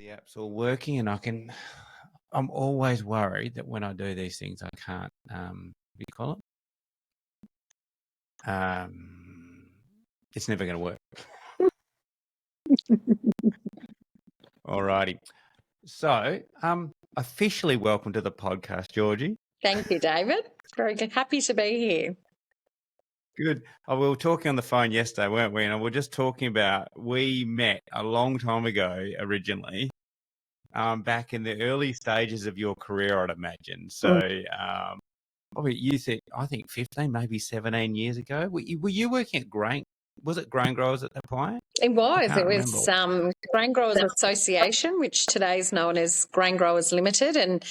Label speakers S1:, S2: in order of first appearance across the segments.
S1: The app's all working, and I'm always worried that when I do these things, I can't, what do you call it? It's never going to work. Alrighty. So, officially welcome to the podcast, Georgie.
S2: Thank you, David. Very good. Happy to be here.
S1: Good. We were talking on the phone yesterday, weren't we? And we were just talking about, we met a long time ago originally, back in the early stages of your career, I'd imagine. So, probably you said, I think 15, maybe 17 years ago. Were you working at Grain? Was it Grain Growers at that point?
S2: It was. It was Grain Growers Association, which today is known as Grain Growers Limited. And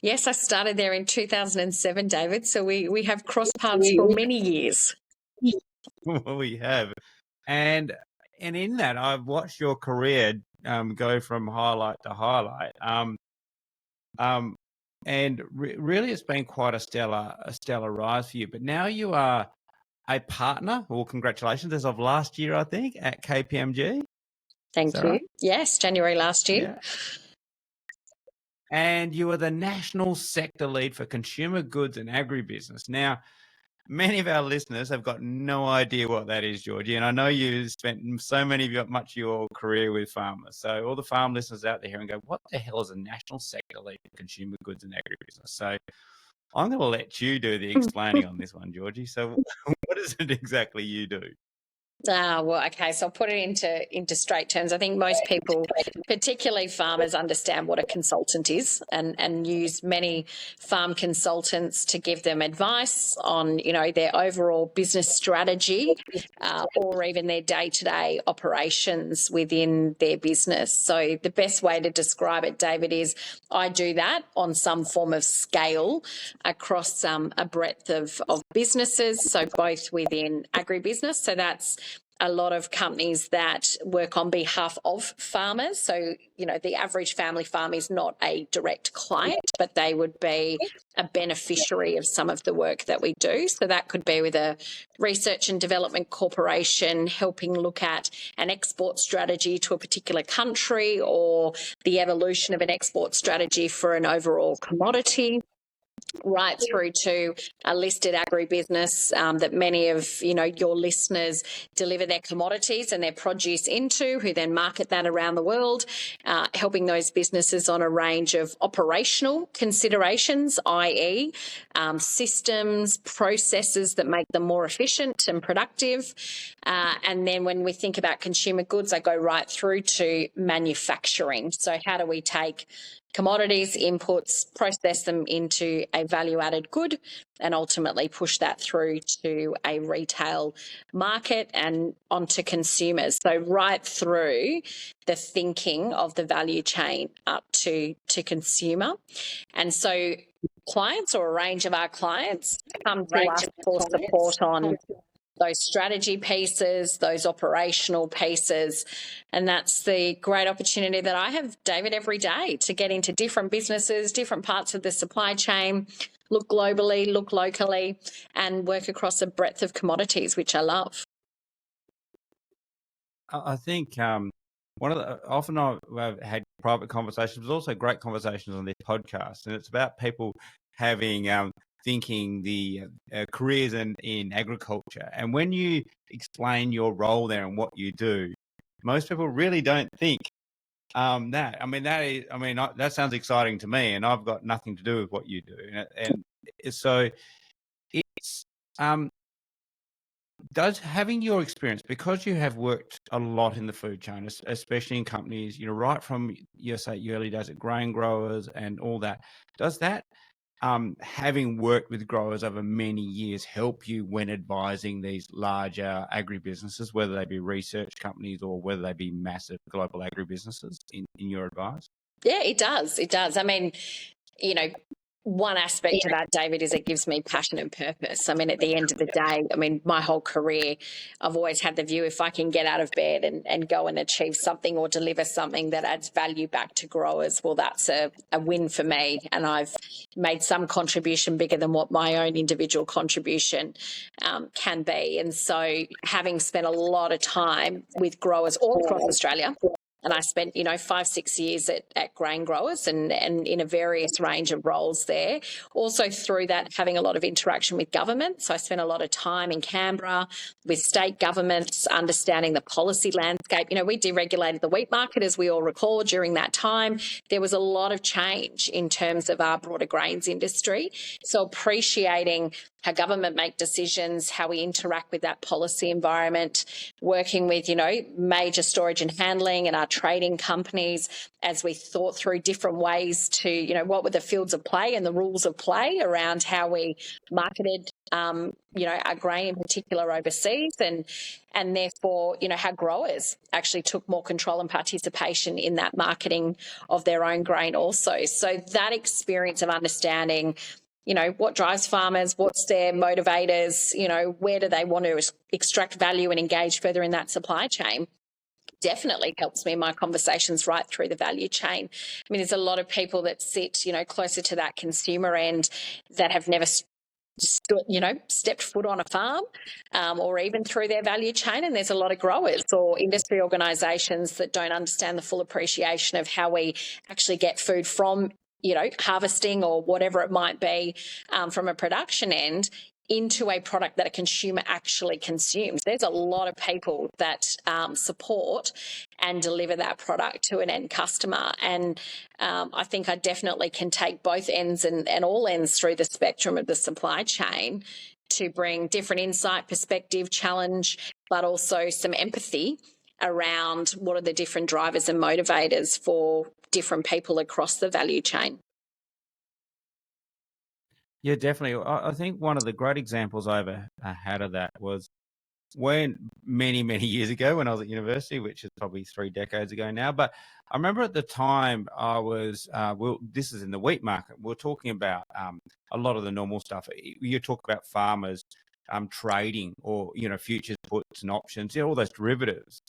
S2: yes, I started there in 2007, David. So we have crossed paths for many years.
S1: Well, we have. And in that, I've watched your career go from highlight to highlight. And really, it's been quite a stellar rise for you. But now you are a partner. Well, congratulations, as of last year, I think, at KPMG.
S2: Thank you. Right? Yes, January last year.
S1: Yeah. And you are the national sector lead for consumer goods and agribusiness. Now, many of our listeners have got no idea what that is, Georgie, and I know you spent much of your career with farmers. So all the farm listeners out there and go, what the hell is a national sector lead for consumer goods and agribusiness? So I'm going to let you do the explaining on this one, Georgie. So what is it exactly you do?
S2: Well, okay, so I'll put it into straight terms. I think most people, particularly farmers, understand what a consultant is and use many farm consultants to give them advice on, their overall business strategy or even their day-to-day operations within their business. So the best way to describe it, David, is I do that on some form of scale across a breadth of businesses, so both within agribusiness, so that's a lot of companies that work on behalf of farmers. So, the average family farm is not a direct client, but they would be a beneficiary of some of the work that we do. So that could be with a research and development corporation helping look at an export strategy to a particular country or the evolution of an export strategy for an overall commodity, right through to a listed agribusiness that many of your listeners deliver their commodities and their produce into, who then market that around the world, helping those businesses on a range of operational considerations, i.e. Systems, processes that make them more efficient and productive. And then when we think about consumer goods, I go right through to manufacturing. So how do we take commodities, inputs, process them into a value-added good and ultimately push that through to a retail market and onto consumers. So right through the thinking of the value chain up to consumer. And so clients, or a range of our clients, come to us for support on those strategy pieces, those operational pieces. And that's the great opportunity that I have, David, every day to get into different businesses, different parts of the supply chain, look globally, look locally, and work across a breadth of commodities, which I love.
S1: I think often I've had private conversations, but also great conversations on this podcast, and it's about people having thinking the careers in agriculture. And when you explain your role there and what you do, most people really don't think that. That sounds exciting to me, and I've got nothing to do with what you do. And so it's does having your experience, because you have worked a lot in the food chain, especially in companies, right from your early days at Grain Growers and all that, does that having worked with growers over many years help you when advising these larger agribusinesses, whether they be research companies or whether they be massive global agribusinesses in your advice?
S2: Yeah, it does. It does. I mean, one aspect of that, David, is it gives me passion and purpose. I mean, at the end of the day, my whole career, I've always had the view, if I can get out of bed and go and achieve something or deliver something that adds value back to growers, well, that's a win for me. And I've made some contribution bigger than what my own individual contribution can be. And so having spent a lot of time with growers all across Australia, And I spent, 5-6 years at grain growers and in a various range of roles there. Also through that, having a lot of interaction with government. So I spent a lot of time in Canberra with state governments, understanding the policy landscape. We deregulated the wheat market, as we all recall, during that time. There was a lot of change in terms of our broader grains industry. So appreciating how government make decisions, how we interact with that policy environment, working with, major storage and handling and our trading companies as we thought through different ways to, what were the fields of play and the rules of play around how we marketed, our grain in particular overseas, and therefore, how growers actually took more control and participation in that marketing of their own grain also. So that experience of understanding what drives farmers, what's their motivators, where do they want to extract value and engage further in that supply chain, definitely helps me in my conversations right through the value chain. I mean, there's a lot of people that sit, closer to that consumer end that have never stepped foot on a farm or even through their value chain. And there's a lot of growers or industry organisations that don't understand the full appreciation of how we actually get food from harvesting or whatever it might be from a production end into a product that a consumer actually consumes. There's a lot of people that support and deliver that product to an end customer. And I think I definitely can take both ends and all ends through the spectrum of the supply chain to bring different insight, perspective, challenge, but also some empathy around what are the different drivers and motivators for different people across the value chain.
S1: Yeah, definitely. I think one of the great examples I ever had of that was when many, many years ago when I was at university, which is probably 3 decades ago now. But I remember at the time I was, this is in the wheat market. We're talking about a lot of the normal stuff. You talk about farmers trading or, futures, puts and options, all those derivatives.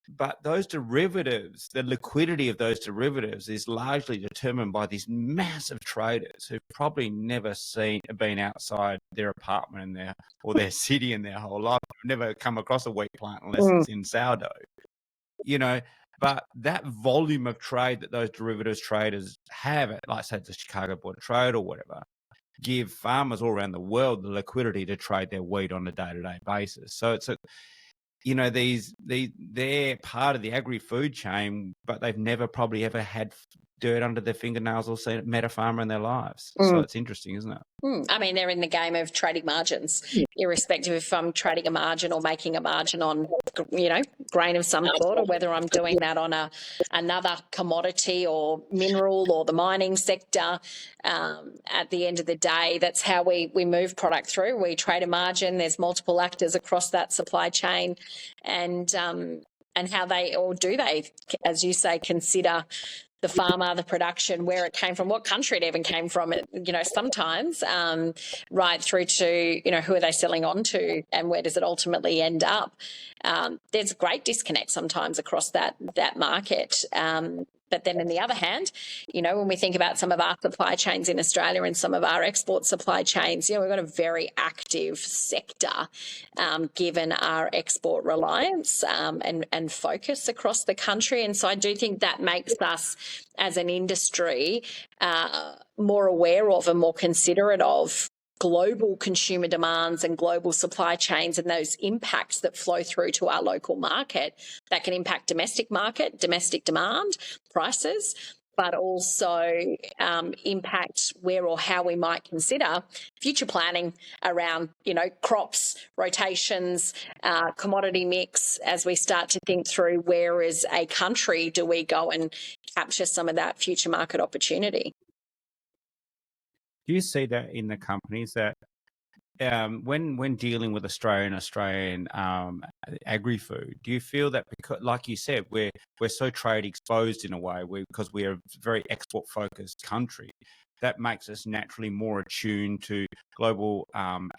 S1: But those derivatives, the liquidity of those derivatives is largely determined by these massive traders who've probably never been outside their apartment or their city in their whole life, never come across a wheat plant unless it's in sourdough. But that volume of trade that those derivatives traders have, like say the Chicago Board of Trade or whatever, give farmers all around the world the liquidity to trade their wheat on a day-to-day basis. So it's they're part of the agri-food chain, but they've never probably ever had dirt under their fingernails or met a farmer in their lives. So it's interesting, isn't it?
S2: I mean, they're in the game of trading margins, irrespective if I'm trading a margin or making a margin on, grain of some sort, or whether I'm doing that on another commodity or mineral or the mining sector. At the end of the day, that's how we move product through. We trade a margin. There's multiple actors across that supply chain, and how they, or do they, as you say, consider the farmer, the production, where it came from, what country it even came from, sometimes right through to, who are they selling on to and where does it ultimately end up. There's a great disconnect sometimes across that market. But then on the other hand, when we think about some of our supply chains in Australia and some of our export supply chains, we've got a very active sector given our export reliance and focus across the country. And so I do think that makes us as an industry more aware of and more considerate of global consumer demands and global supply chains and those impacts that flow through to our local market that can impact domestic market, domestic demand, prices, but also impact where or how we might consider future planning around, crops, rotations, commodity mix, as we start to think through where as a country do we go and capture some of that future market opportunity.
S1: Do you see that in the companies that when dealing with Australian agri-food, do you feel that because, like you said, we're so trade exposed in a way because we're a very export focused country, that makes us naturally more attuned to global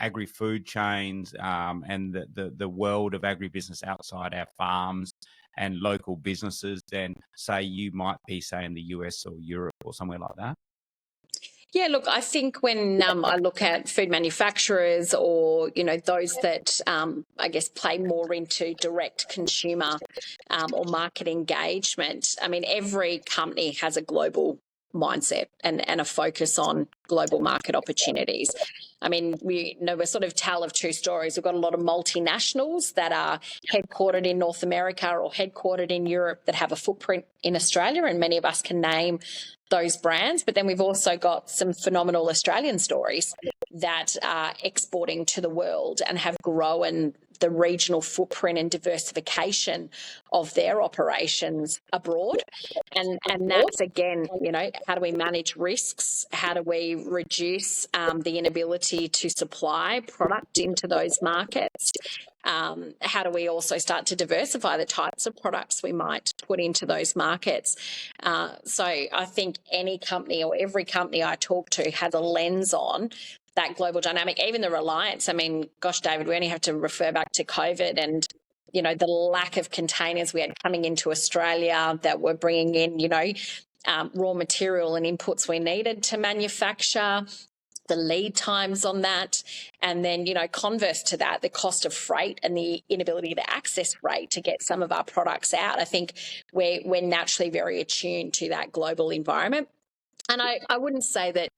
S1: agri-food chains and the world of agribusiness outside our farms and local businesses than say you might be, say, in the US or Europe or somewhere like that?
S2: Yeah, look, I think when I look at food manufacturers or, those that I guess play more into direct consumer or market engagement, I mean, every company has a global mindset and a focus on global market opportunities. I mean, we're sort of tale of two stories. We've got a lot of multinationals that are headquartered in North America or headquartered in Europe that have a footprint in Australia, and many of us can name those brands. But then we've also got some phenomenal Australian stories that are exporting to the world and have grown the regional footprint and diversification of their operations abroad. And that's, again, how do we manage risks? How do we reduce the inability to supply product into those markets? How do we also start to diversify the types of products we might put into those markets? So I think any company or every company I talk to has a lens on that global dynamic, even the reliance. I mean, gosh, David, we only have to refer back to COVID and, the lack of containers we had coming into Australia that were bringing in, raw material and inputs we needed to manufacture, the lead times on that. And then, converse to that, the cost of freight and the inability to access freight to get some of our products out. I think we're naturally very attuned to that global environment. And I wouldn't say that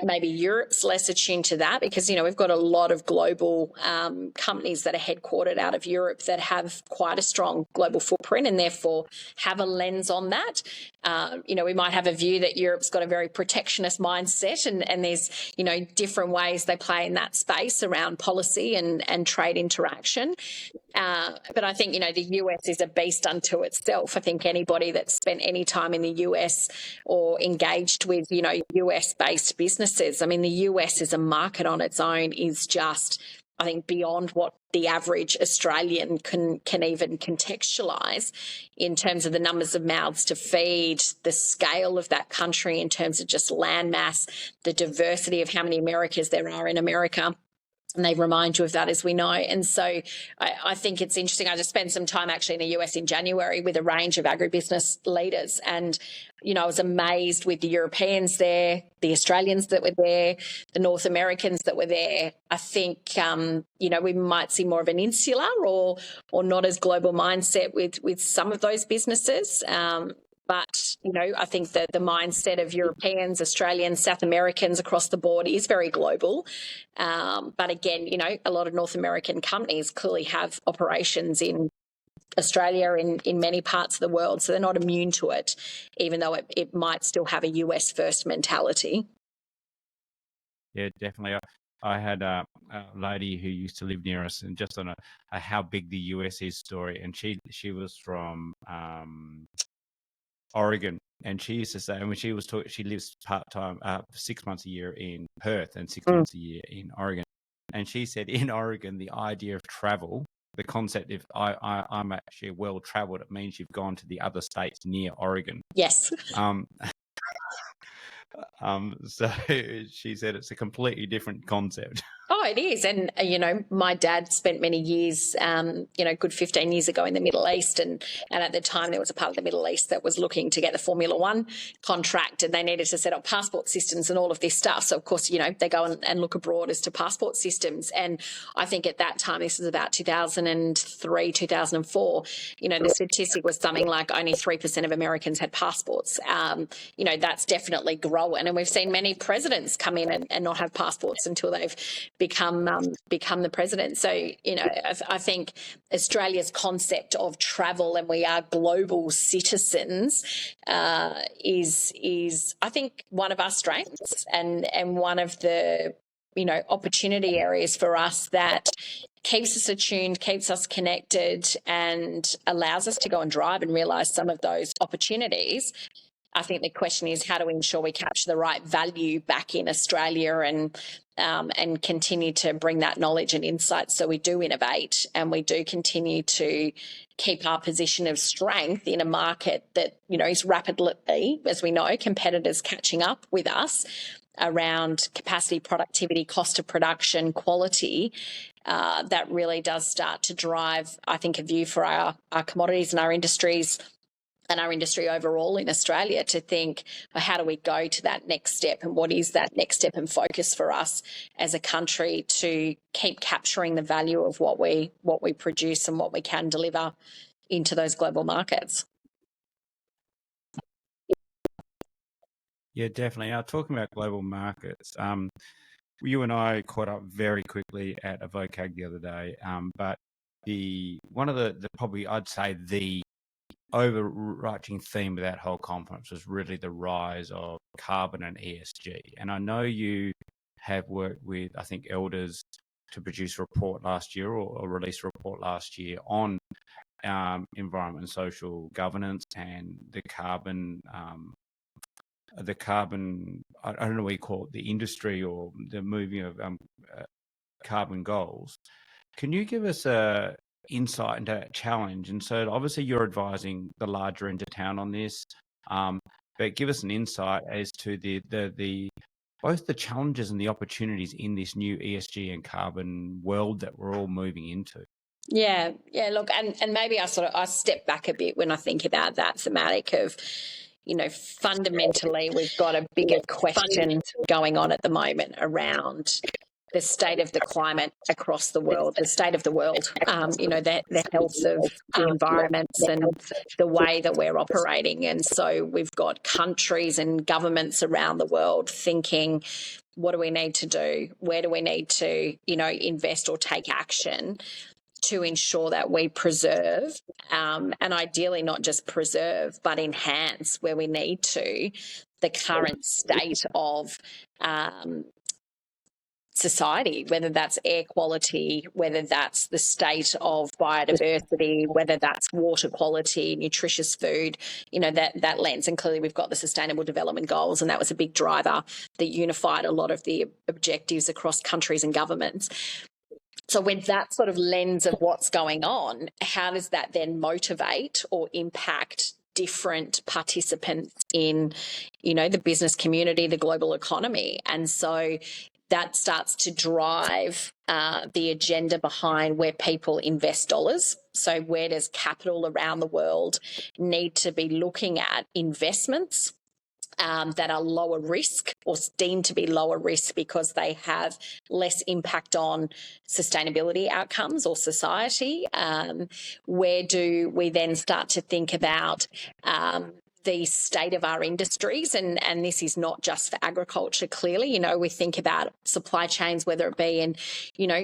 S2: maybe Europe's less attuned to that because, we've got a lot of global companies that are headquartered out of Europe that have quite a strong global footprint and therefore have a lens on that. We might have a view that Europe's got a very protectionist mindset and there's, different ways they play in that space around policy and trade interaction. But I think, the US is a beast unto itself. I think anybody that's spent any time in the US or engaged with, US-based businesses, I mean, the US as a market on its own is just, I think, beyond what the average Australian can even contextualise in terms of the numbers of mouths to feed, the scale of that country in terms of just land mass, the diversity of how many Americas there are in America. And they remind you of that, as we know. And so I think it's interesting. I just spent some time actually in the US in January with a range of agribusiness leaders. And, I was amazed with the Europeans there, the Australians that were there, the North Americans that were there. I think, we might see more of an insular or not as global mindset with some of those businesses. But, I think that the mindset of Europeans, Australians, South Americans across the board is very global. But again, a lot of North American companies clearly have operations in Australia, in many parts of the world. So they're not immune to it, even though it might still have a US first mentality.
S1: Yeah, definitely. I had a lady who used to live near us, and just on a how big the US is story, and she was from Oregon, and she used to say, and when she was she lives part-time 6 months a year in Perth and 6 months a year in Oregon, and she said in Oregon the idea of travel, the concept if I'm actually well traveled, it means you've gone to the other states near Oregon.
S2: Yes.
S1: So she said it's a completely different concept.
S2: Oh, it is. And, my dad spent many years, good 15 years ago in the Middle East. And at the time, there was a part of the Middle East that was looking to get the Formula One contract, and they needed to set up passport systems and all of this stuff. So, of course, they go and look abroad as to passport systems. And I think at that time, this was about 2003, 2004, the statistic was something like only 3% of Americans had passports. That's definitely growing. And we've seen many presidents come in and not have passports until they've become the president. So, I think Australia's concept of travel, and we are global citizens, is I think one of our strengths and one of the opportunity areas for us that keeps us attuned, keeps us connected, and allows us to go and drive and realise some of those opportunities. I think the question is, how do we ensure we capture the right value back in Australia and continue to bring that knowledge and insight so we do innovate and we do continue to keep our position of strength in a market that, is rapidly, as we know, competitors catching up with us around capacity, productivity, cost of production, quality. That really does start to drive, I think, a view for our commodities and our industries and our industry overall in Australia to think, well, how do we go to that next step, and what is that next step and focus for us as a country to keep capturing the value of what we produce and what we can deliver into those global markets.
S1: Yeah, definitely. Talking about global markets, you and I caught up very quickly at a VOCAG the other day, but one of the probably I'd say the overarching theme of that whole conference was really the rise of carbon and ESG. And I know you have worked with, I think, Elders to produce a report last year or release a report last year on environment and social governance and the carbon, I don't know what you call it, the industry or the moving of carbon goals. Can you give us a insight into that challenge? And so obviously you're advising the larger end of town on this, but give us an insight as to the both the challenges and the opportunities in this new ESG and carbon world that we're all moving into.
S2: Yeah. Look, and maybe I step back a bit when I think about that thematic of, fundamentally we've got a bigger question going on at the moment around the state of the climate across the world, the state of the world, the health of the environments and the way that we're operating. And so we've got countries and governments around the world thinking, what do we need to do? Where do we need to, invest or take action to ensure that we preserve and ideally not just preserve, but enhance where we need to the current state of society, whether that's air quality, whether that's the state of biodiversity, whether that's water quality, nutritious food, that lens. And clearly we've got the Sustainable Development Goals, and that was a big driver that unified a lot of the objectives across countries and governments. So with that sort of lens of what's going on, how does that then motivate or impact different participants in, the business community, the global economy? And so that starts to drive the agenda behind where people invest dollars. So where does capital around the world need to be looking at investments that are lower risk or deemed to be lower risk because they have less impact on sustainability outcomes or society? Where do we then start to think about the state of our industries, and this is not just for agriculture, clearly. We think about supply chains, whether it be in,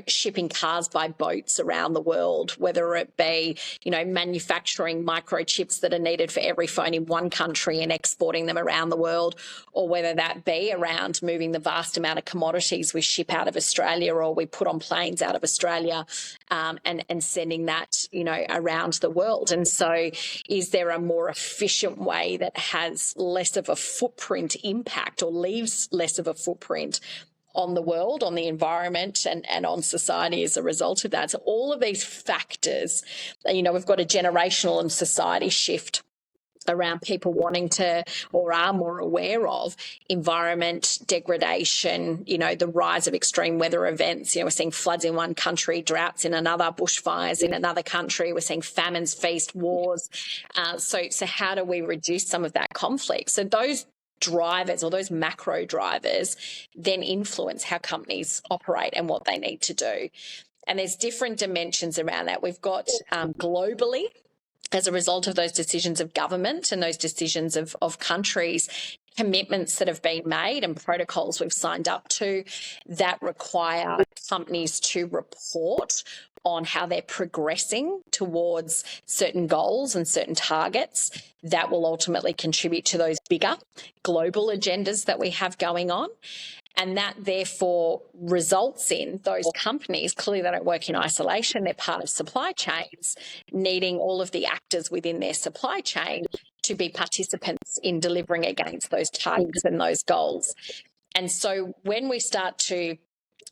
S2: shipping cars by boats around the world, whether it be, manufacturing microchips that are needed for every phone in one country and exporting them around the world, or whether that be around moving the vast amount of commodities we ship out of Australia or we put on planes out of Australia and sending that, around the world. And so is there a more efficient way that has less of a footprint impact or leaves less of a footprint on the world, on the environment and on society as a result of that? So all of these factors, we've got a generational and society shift around people wanting to or are more aware of environment degradation, the rise of extreme weather events. We're seeing floods in one country, droughts in another, bushfires in another country. We're seeing famines, feast, wars. So how do we reduce some of that conflict? So those drivers or those macro drivers then influence how companies operate and what they need to do. And there's different dimensions around that. We've got globally, as a result of those decisions of government and those decisions of countries, commitments that have been made and protocols we've signed up to that require companies to report on how they're progressing towards certain goals and certain targets that will ultimately contribute to those bigger global agendas that we have going on. And that therefore results in those companies, clearly they don't work in isolation, they're part of supply chains, needing all of the actors within their supply chain to be participants in delivering against those targets and those goals. And so when we start to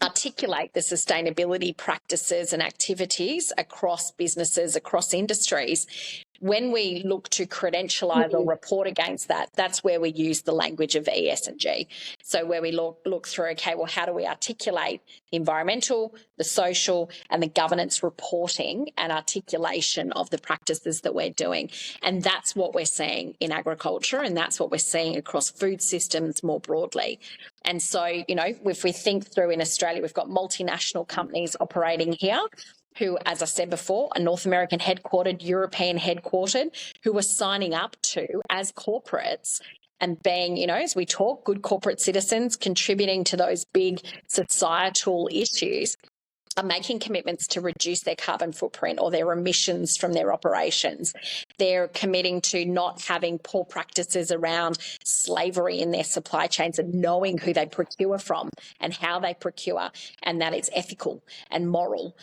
S2: articulate the sustainability practices and activities across businesses, across industries, When we look to credentialize or report against that, that's where we use the language of ESG. So where we look through, okay, well, how do we articulate the environmental, the social, and the governance reporting and articulation of the practices that we're doing? And that's what we're seeing in agriculture, and that's what we're seeing across food systems more broadly. And so, you know, if we think through in Australia, we've got multinational companies operating here who, as I said before, are North American headquartered, European headquartered, who are signing up to, as corporates, and being, you know, as we talk, good corporate citizens, contributing to those big societal issues, are making commitments to reduce their carbon footprint or their emissions from their operations. They're committing to not having poor practices around slavery in their supply chains and knowing who they procure from and how they procure, and that it's ethical and moral,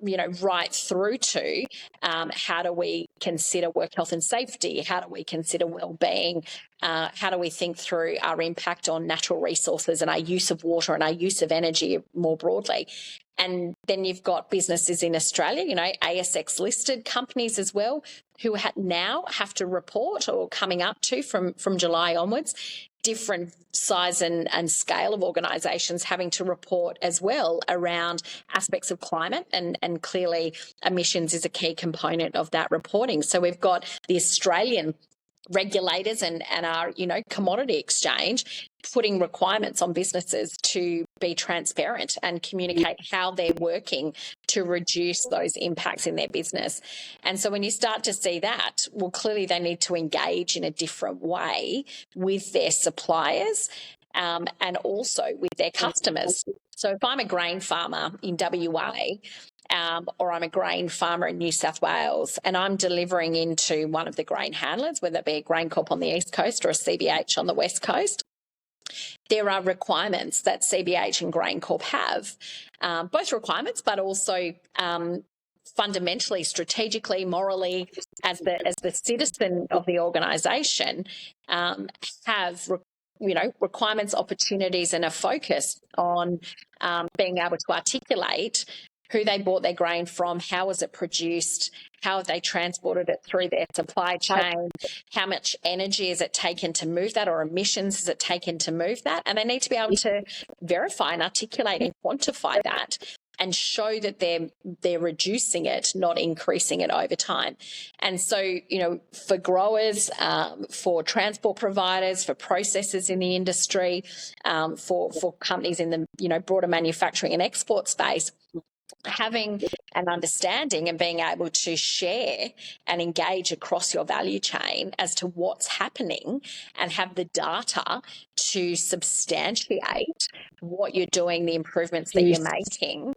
S2: you know, right through to how do we consider work health and safety? How do we consider well-being? How do we think through our impact on natural resources and our use of water and our use of energy more broadly? And then you've got businesses in Australia, you know, ASX listed companies as well, who now have to report, or coming up to from July onwards, different size and scale of organisations having to report as well around aspects of climate, and clearly emissions is a key component of that reporting. So we've got the Australian regulators and our, you know, commodity exchange putting requirements on businesses to be transparent and communicate how they're working to reduce those impacts in their business. And so when you start to see that, well, clearly they need to engage in a different way with their suppliers, and also with their customers. So if I'm a grain farmer in WA, or I'm a grain farmer in New South Wales, and I'm delivering into one of the grain handlers, whether it be a GrainCorp on the East Coast or a CBH on the West Coast, there are requirements that CBH and GrainCorp have, both requirements, but also fundamentally, strategically, morally, as the citizen of the organisation, have requirements, opportunities, and a focus on being able to articulate who they bought their grain from, how was it produced, how have they transported it through their supply chain, how much energy is it taken to move that, or emissions is it taken to move that. And they need to be able to verify and articulate and quantify that and show that they're reducing it, not increasing it over time. And so, you know, for growers, for transport providers, for processors in the industry, for companies in the, you know, broader manufacturing and export space, having an understanding and being able to share and engage across your value chain as to what's happening and have the data to substantiate what you're doing, the improvements that you're making,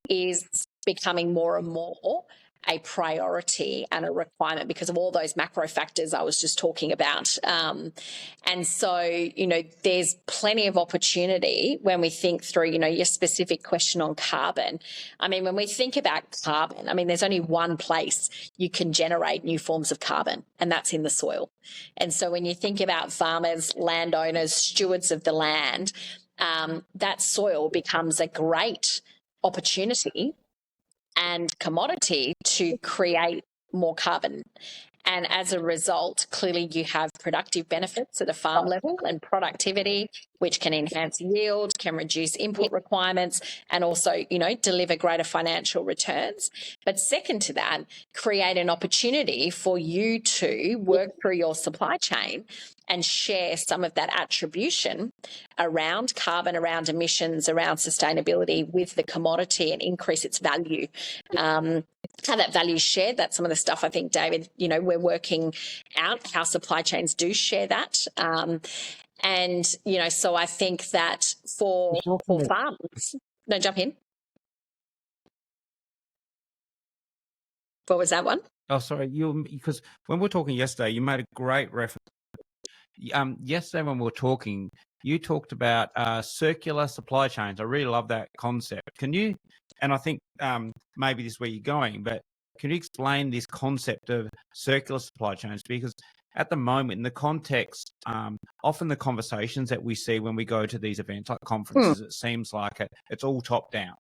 S2: is becoming more and more a priority and a requirement because of all those macro factors I was just talking about. And so, you know, there's plenty of opportunity when we think through, you know, your specific question on carbon. I mean, when we think about carbon, I mean, there's only one place you can generate new forms of carbon, and that's in the soil. And so when you think about farmers, landowners, stewards of the land, that soil becomes a great opportunity and commodity to create more carbon. And as a result, clearly you have productive benefits at a farm level and productivity, which can enhance yield, can reduce input requirements, and also, you know, deliver greater financial returns. But second to that, create an opportunity for you to work through your supply chain and share some of that attribution around carbon, around emissions, around sustainability with the commodity and increase its value. How that value is shared, that's some of the stuff I think, David, you know, we're working out how supply chains do share that. And, you know, so I think that for farms, no, jump in. What was that one?
S1: Oh, sorry, because when we were talking yesterday, you made a great reference. Yesterday when we were talking, you talked about circular supply chains. I really love that concept. Can you, and I think maybe this is where you're going, but can you explain this concept of circular supply chains? Because at the moment, in the context, often the conversations that we see when we go to these events like conferences, it seems like it's all top down.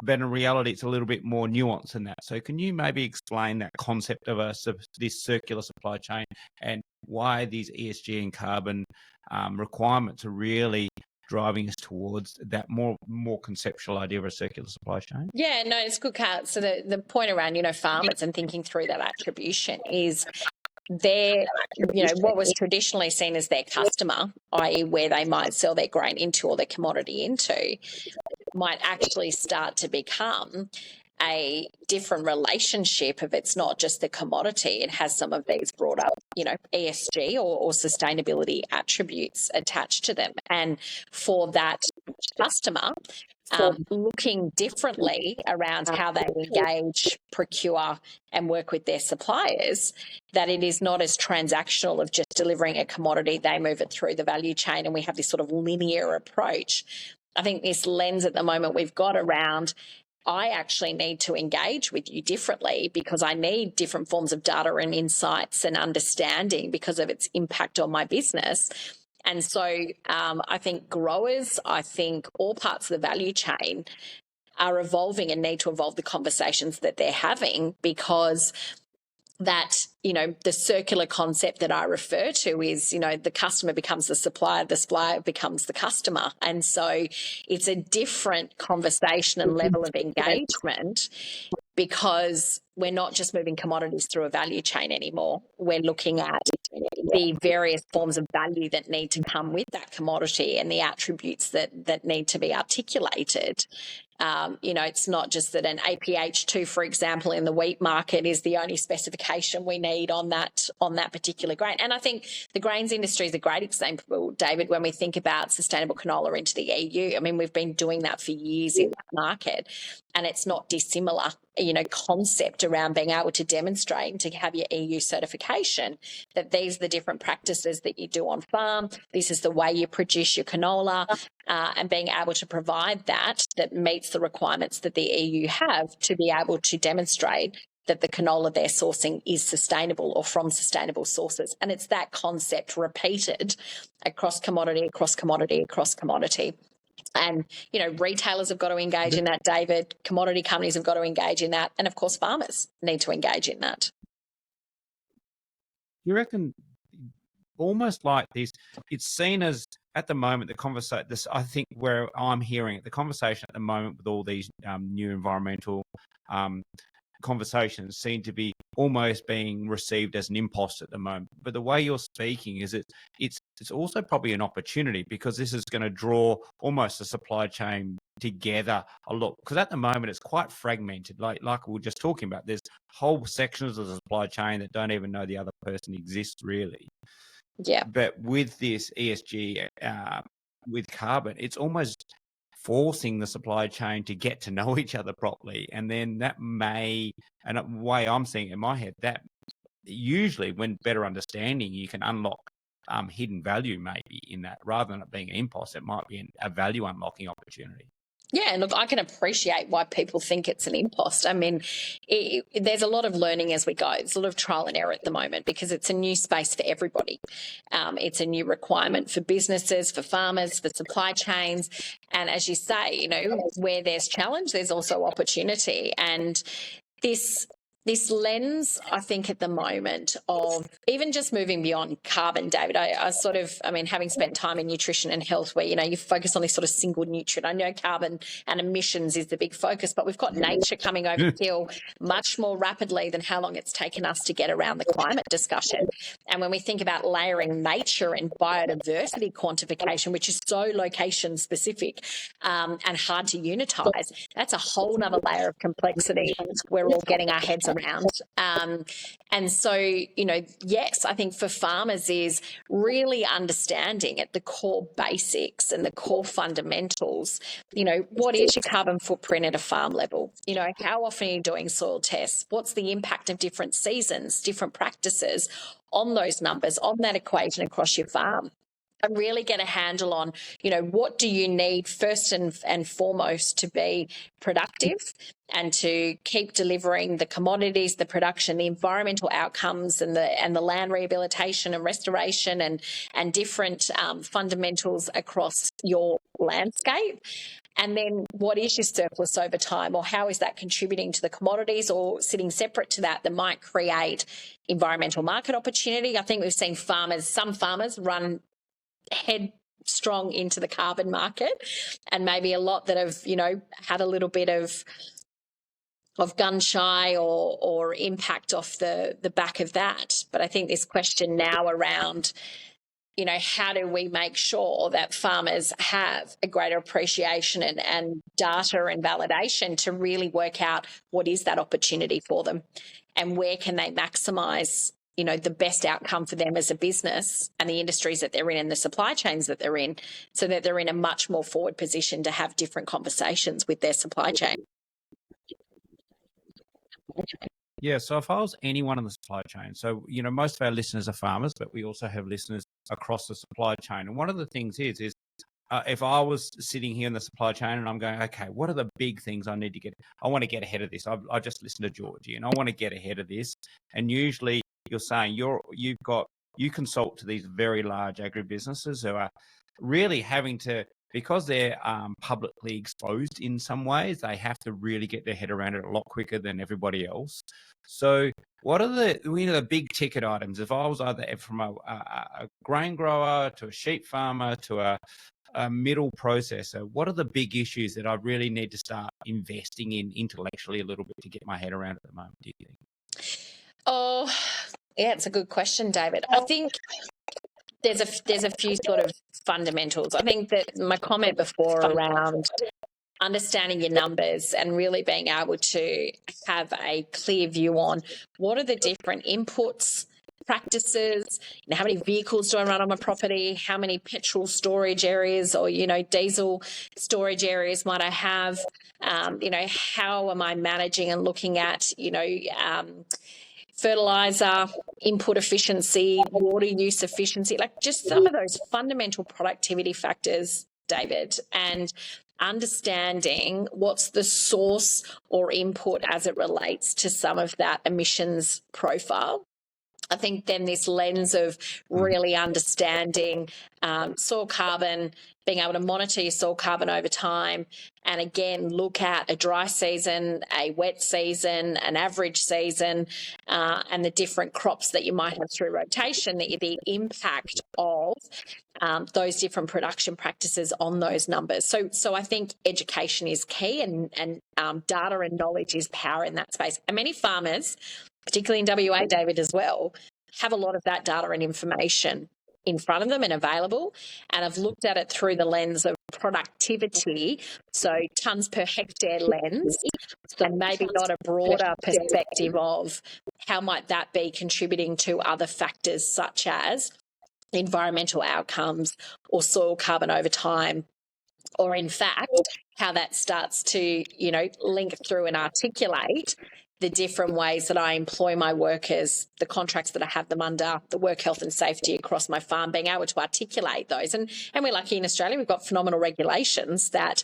S1: but in reality, it's a little bit more nuanced than that. So can you maybe explain that concept of this circular supply chain and why these ESG and carbon requirements are really driving us towards that more conceptual idea of a circular supply chain?
S2: Yeah, no, it's good, Carl. So the point around, farmers and thinking through that attribution is their, what was traditionally seen as their customer, i.e. where they might sell their grain into or their commodity into, might actually start to become a different relationship if it's not just the commodity. It has some of these broader, ESG or sustainability attributes attached to them. And for that customer, looking differently around how they engage, procure, and work with their suppliers, that it is not as transactional of just delivering a commodity, they move it through the value chain, and we have this sort of linear approach. I think this lens at the moment we've got around, I actually need to engage with you differently because I need different forms of data and insights and understanding because of its impact on my business. And so I think growers, I think all parts of the value chain are evolving and need to evolve the conversations that they're having, because that, the circular concept that I refer to is, the customer becomes the supplier becomes the customer. And so it's a different conversation and level of engagement, because we're not just moving commodities through a value chain anymore. We're looking at the various forms of value that need to come with that commodity and the attributes that need to be articulated. It's not just that an APH2, for example, in the wheat market is the only specification we need on that particular grain. And I think the grains industry is a great example, David, when we think about sustainable canola into the EU. I mean, we've been doing that for years in that market, and it's not dissimilar, concept around being able to demonstrate and to have your EU certification that these are the different practices that you do on farm. This is the way you produce your canola, and being able to provide that meets the requirements that the EU have to be able to demonstrate that the canola they're sourcing is sustainable or from sustainable sources. And it's that concept repeated across commodity, across commodity, across commodity. And, retailers have got to engage in that, David. Commodity companies have got to engage in that. And, of course, farmers need to engage in that.
S1: You reckon almost like this, it's seen as, at the moment, the conversation, I think where I'm hearing it, the conversation at the moment with all these new environmental conversations seem to be almost being received as an impost at the moment. But the way you're speaking is it's also probably an opportunity, because this is going to draw almost the supply chain together a lot, because at the moment it's quite fragmented, like we were just talking about. There's whole sections of the supply chain that don't even know the other person exists, really.
S2: Yeah.
S1: But with this ESG, with carbon, it's almost forcing the supply chain to get to know each other properly. And then that may, and the way I'm seeing it in my head, that usually when better understanding, you can unlock hidden value maybe in that, rather than it being an impost. It might be a value unlocking opportunity.
S2: Yeah, and look, I can appreciate why people think it's an impost. I mean, there's a lot of learning as we go. There's a lot of trial and error at the moment, because it's a new space for everybody. It's a new requirement for businesses, for farmers, for supply chains. And as you say, where there's challenge, there's also opportunity. And this lens, I think, at the moment of even just moving beyond carbon, David, I having spent time in nutrition and health where, you focus on this sort of single nutrient. I know carbon and emissions is the big focus, but we've got nature coming overkill much more rapidly than how long it's taken us to get around the climate discussion. And when we think about layering nature and biodiversity quantification, which is so location specific and hard to unitize, that's a whole nother layer of complexity we're all getting our heads around. And so, yes, I think for farmers is really understanding at the core basics and the core fundamentals, what is your carbon footprint at a farm level? How often are you doing soil tests? What's the impact of different seasons, different practices on those numbers, on that equation across your farm? And really get a handle on, what do you need first and foremost to be productive and to keep delivering the commodities, the production, the environmental outcomes, and the land rehabilitation and restoration and different fundamentals across your landscape. And then what is your surplus over time, or how is that contributing to the commodities, or sitting separate to that might create environmental market opportunity? I think we've seen some farmers run headstrong into the carbon market, and maybe a lot that have, had a little bit of gun shy or impact off the back of that. But I think this question now around, how do we make sure that farmers have a greater appreciation and data and validation to really work out what is that opportunity for them, and where can they maximise, the best outcome for them as a business and the industries that they're in and the supply chains that they're in, so that they're in a much more forward position to have different conversations with their supply chain.
S1: Yeah, so if I was anyone in the supply chain, so, most of our listeners are farmers, but we also have listeners across the supply chain. And one of the things is if I was sitting here in the supply chain and I'm going, okay, what are the big things I need to get? I want to get ahead of this. I just listened to Georgie and I want to get ahead of this. And usually you're saying you consult to these very large agribusinesses who are really having to, because they're publicly exposed in some ways, they have to really get their head around it a lot quicker than everybody else. So what are the big ticket items? If I was either from a grain grower to a sheep farmer to a middle processor, what are the big issues that I really need to start investing in intellectually a little bit to get my head around at the moment, do you think?
S2: Oh, yeah, it's a good question, David. I think there's a few sort of fundamentals. I think that my comment before around understanding your numbers and really being able to have a clear view on what are the different inputs, practices, how many vehicles do I run on my property, how many petrol storage areas or, diesel storage areas might I have, how am I managing and looking at, fertilizer input efficiency, water use efficiency, like just some of those fundamental productivity factors, David, and understanding what's the source or input as it relates to some of that emissions profile. I think then this lens of really understanding soil carbon, being able to monitor your soil carbon over time, and again, look at a dry season, a wet season, an average season, and the different crops that you might have through rotation, the impact of those different production practices on those numbers. So I think education is key, and data and knowledge is power in that space. And many farmers, particularly in WA, David, as well, have a lot of that data and information in front of them and available, and I've looked at it through the lens of productivity, so tonnes per hectare lens, and maybe not a broader perspective of how might that be contributing to other factors such as environmental outcomes or soil carbon over time, or in fact how that starts to link through and articulate the different ways that I employ my workers, the contracts that I have them under, the work health and safety across my farm, being able to articulate those. And we're lucky in Australia, we've got phenomenal regulations that,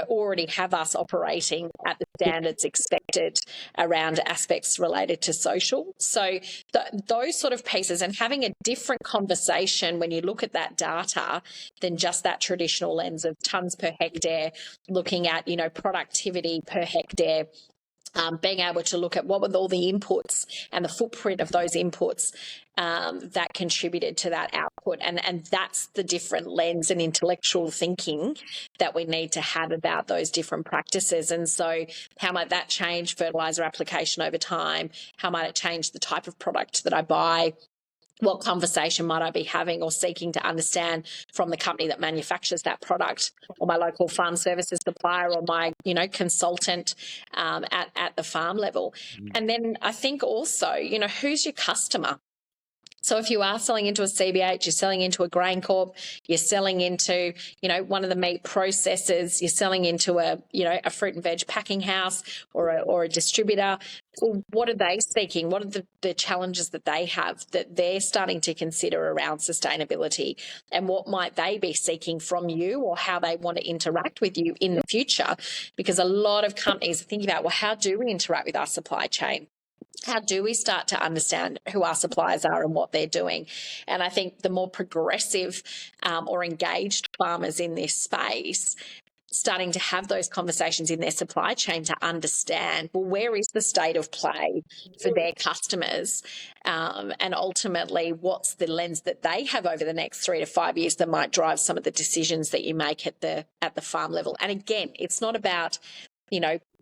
S2: already have us operating at the standards expected around aspects related to social. So those sort of pieces, and having a different conversation when you look at that data than just that traditional lens of tonnes per hectare, looking at, productivity per hectare, being able to look at what were all the inputs and the footprint of those inputs that contributed to that output. And that's the different lens and intellectual thinking that we need to have about those different practices. And so how might that change fertiliser application over time? How might it change the type of product that I buy? What conversation might I be having or seeking to understand from the company that manufactures that product, or my local farm services supplier, or my, consultant at the farm level? And then I think also, who's your customer? So if you are selling into a CBH, you're selling into a grain corp, you're selling into, one of the meat processors, you're selling into a fruit and veg packing house or a distributor. Well, what are they seeking? What are the challenges that they have that they're starting to consider around sustainability? And what might they be seeking from you, or how they want to interact with you in the future? Because a lot of companies are thinking about, well, how do we interact with our supply chain? How do we start to understand who our suppliers are and what they're doing? And I think the more progressive or engaged farmers in this space starting to have those conversations in their supply chain to understand, well, where is the state of play for their customers? And ultimately, what's the lens that they have over the next 3 to 5 years that might drive some of the decisions that you make at the farm level? And again, it's not about,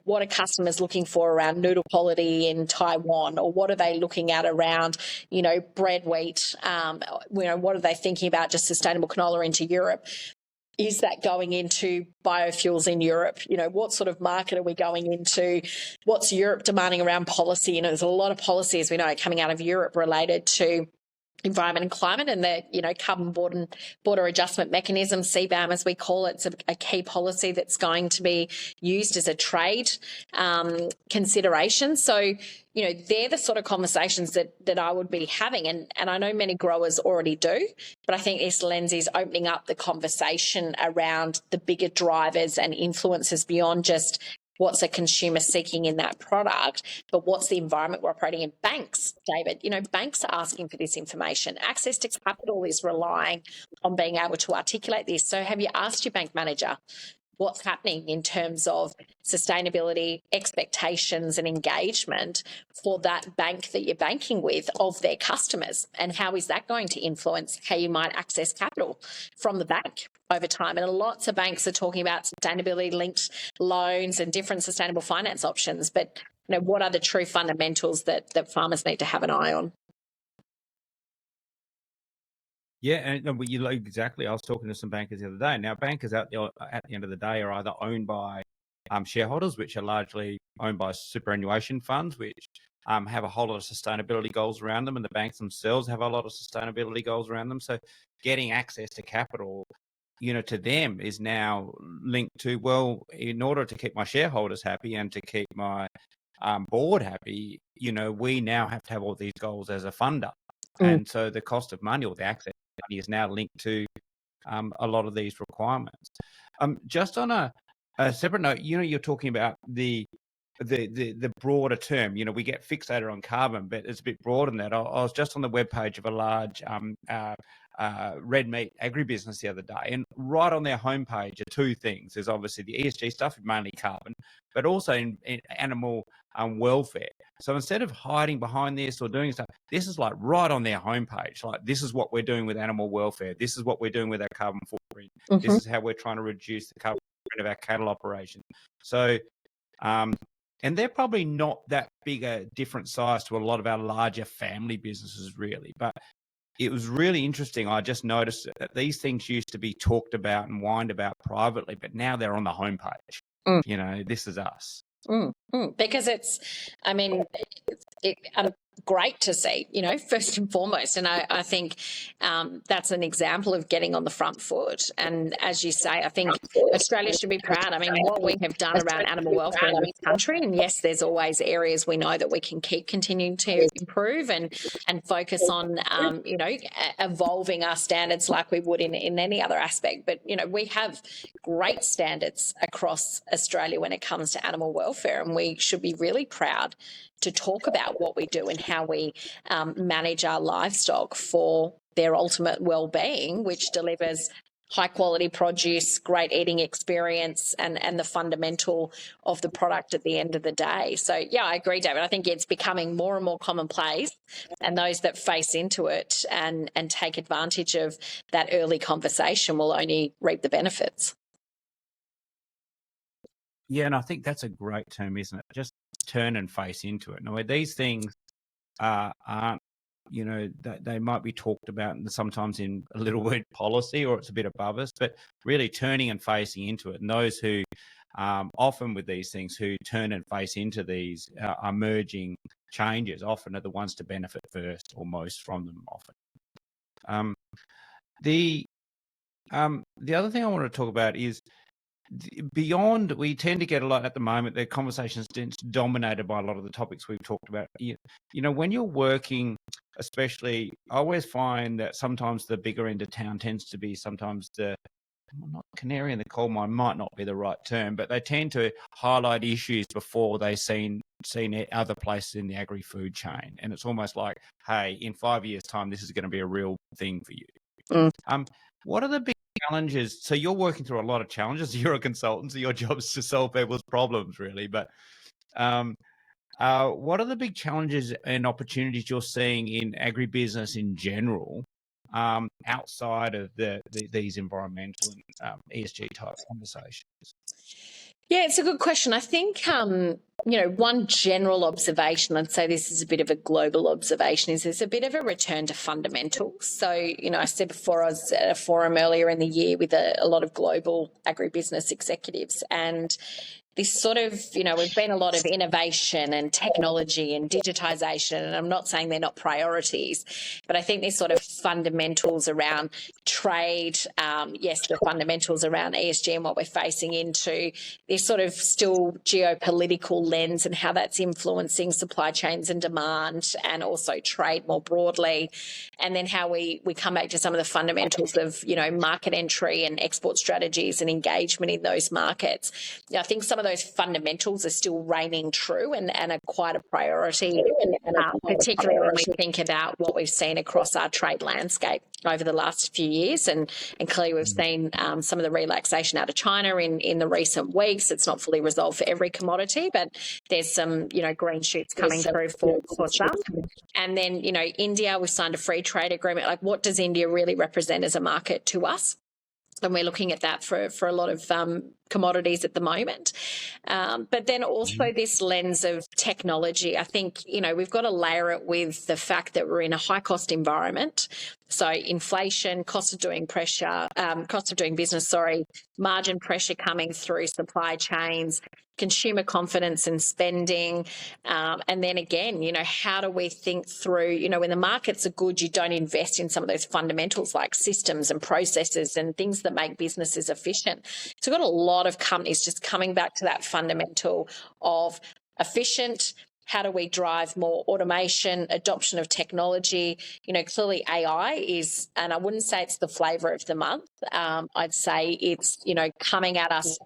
S2: what are customers looking for around noodle quality in Taiwan, or what are they looking at around, bread wheat? What are they thinking about just sustainable canola into Europe? Is that going into biofuels in Europe? What sort of market are we going into? What's Europe demanding around policy? There's a lot of policy, as we know, coming out of Europe related to environment and climate, and the carbon border adjustment mechanism, CBAM as we call it. It's a key policy that's going to be used as a trade consideration. So they're the sort of conversations that I would be having, and I know many growers already do, but I think this lens is opening up the conversation around the bigger drivers and influences beyond just what's a consumer seeking in that product, but what's the environment we're operating in. Banks, David, banks are asking for this information. Access to capital is relying on being able to articulate this. So have you asked your bank manager what's happening in terms of sustainability expectations and engagement for that bank that you're banking with of their customers? And how is that going to influence how you might access capital from the bank over time? And lots of banks are talking about sustainability linked loans and different sustainable finance options. But what are the true fundamentals that farmers need to have an eye on?
S1: Yeah, and exactly. I was talking to some bankers the other day. Now, bankers at the end of the day are either owned by shareholders, which are largely owned by superannuation funds, which have a whole lot of sustainability goals around them, and the banks themselves have a lot of sustainability goals around them. So getting access to capital, to them is now linked to, well, in order to keep my shareholders happy and to keep my board happy, we now have to have all these goals as a funder. And so the cost of money, or the access to money, is now linked to a lot of these requirements. Just on a separate note, you're talking about the broader term. We get fixated on carbon, but it's a bit broader than that. I was just on the webpage of a large red meat agribusiness the other day, and right on their homepage are two things. There's obviously the ESG stuff, mainly carbon, but also in animal welfare. So instead of hiding behind this or doing stuff, this is like right on their homepage. Like, this is what we're doing with animal welfare. This is what we're doing with our carbon footprint. This is how we're trying to reduce the carbon footprint of our cattle operation. So, and they're probably not that big a different size to a lot of our larger family businesses, really. But it was really interesting. I just noticed that these things used to be talked about and whined about privately, but now they're on the homepage. This is us.
S2: Because it's great to see, first and foremost. And I think that's an example of getting on the front foot. And as you say, I think Australia should be proud. What we have done around animal welfare in this country, and yes, there's always areas we know that we can keep continuing to improve and focus on, evolving our standards like we would in any other aspect. But, we have great standards across Australia when it comes to animal welfare, and we should be really proud to talk about what we do and how we manage our livestock for their ultimate well-being, which delivers high-quality produce, great eating experience, and the fundamental of the product at the end of the day. So, yeah, I agree, David. I think it's becoming more and more commonplace, and those that face into it and take advantage of that early conversation will only reap the benefits.
S1: Yeah, and I think that's a great term, isn't it? Just turn and face into it. Now, these things aren't, they might be talked about sometimes in a little word policy, or it's a bit above us, but really turning and facing into it. And those who often with these things, who turn and face into these emerging changes, often are the ones to benefit first or most from them often. The other thing I want to talk about is, beyond, we tend to get a lot at the moment, the conversation's dominated by a lot of the topics we've talked about. When you're working, especially, I always find that sometimes the bigger end of town tends to be sometimes not canary in the coal mine, might not be the right term, but they tend to highlight issues before they've seen other places in the agri-food chain. And it's almost like, hey, in 5 years' time, this is going to be a real thing for you.
S2: Mm.
S1: What are the big challenges? So you're working through a lot of challenges. You're a consultant, so your job is to solve people's problems, really. But what are the big challenges and opportunities you're seeing in agribusiness in general, outside of these environmental and ESG type conversations?
S2: Yeah, it's a good question. I think, one general observation, I'd say this is a bit of a global observation, is there's a bit of a return to fundamentals. So, I said before I was at a forum earlier in the year with a lot of global agribusiness executives, and this sort of, we've been a lot of innovation and technology and digitization, and I'm not saying they're not priorities, but I think these sort of fundamentals around trade, yes, the fundamentals around ESG and what we're facing into, this sort of still geopolitical lens and how that's influencing supply chains and demand, and also trade more broadly. And then how we come back to some of the fundamentals of, market entry and export strategies and engagement in those markets. I think some of those fundamentals are still reigning true and are quite a priority, particularly when we think about what we've seen across our trade landscape over the last few years. And clearly we've seen some of the relaxation out of China in the recent weeks. It's not fully resolved for every commodity, but there's some, green shoots coming through for some. And then, India, we signed a free trade agreement. Like, what does India really represent as a market to us? And we're looking at that for a lot of commodities at the moment. But then also this lens of technology. I think, we've got to layer it with the fact that we're in a high-cost environment. So inflation, cost of doing business, margin pressure coming through supply chains, consumer confidence and spending. And then again, how do we think through, when the markets are good, you don't invest in some of those fundamentals like systems and processes and things that make businesses efficient. So we've got a lot of companies just coming back to that fundamental of efficient. How do we drive more automation, adoption of technology? Clearly AI is, and I wouldn't say it's the flavour of the month. I'd say it's, coming at us